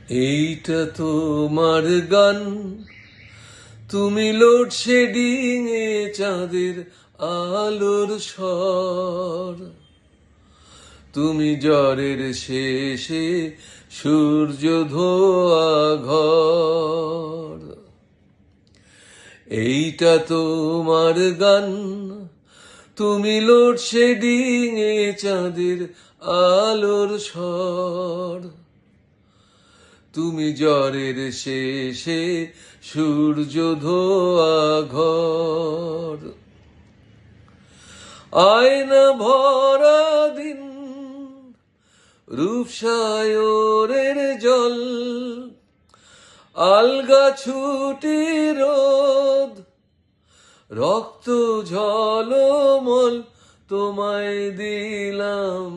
এইটা তোমার গান, তুমি লোডশেডিং এ চাঁদের আলোর স্বর, তুমি জ্বরের শেষে সূর্য ধোয়া ঘর। এইটা তোমার গান, তুমি লোডশেডিং এ চাঁদের আলোর স্বর, তুমি জ্বরের শেষে সূর্য ধোয়া ঘর। আয়না ভরা দিন, রূপসায়রের জল, আলগা ছুটি রোদ, রক্ত ঝলমল তোমায় দিলাম।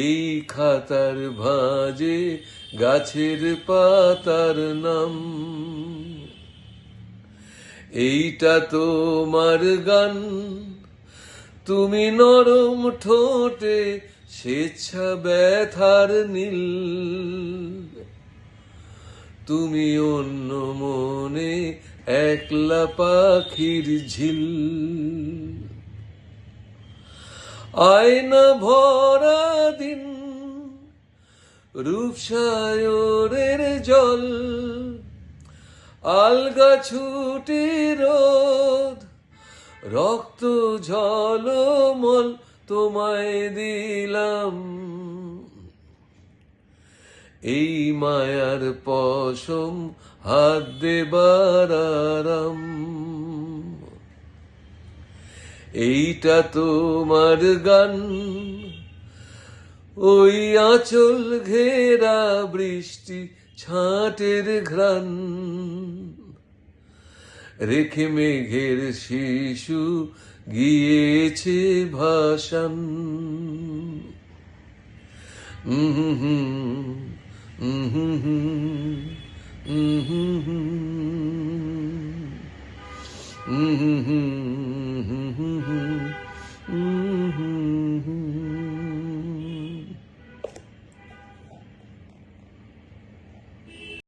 এই খাতার ভাঁজে গাছের পাতার নাম। এইটা তোমার গান, তুমি নরম ঠোঁটে স্বেচ্ছা ব্যথার নীল, তুমি অন্য মনে একলা পাখির ঝিল। আয়না ভরা দিন, রূপসায়রের জল, আলগা ছুটি রোদ, রক্ত ঝলমল তোমায় দিলাম। এই মায়ার পশম হাত দেবার আরাম। এইটা তোমার গান, ওই আঁচল ঘেরা বৃষ্টি ছাঁটের ঘ্রাণ, রেখে মেঘের শিশু গিয়েছে ভাষান।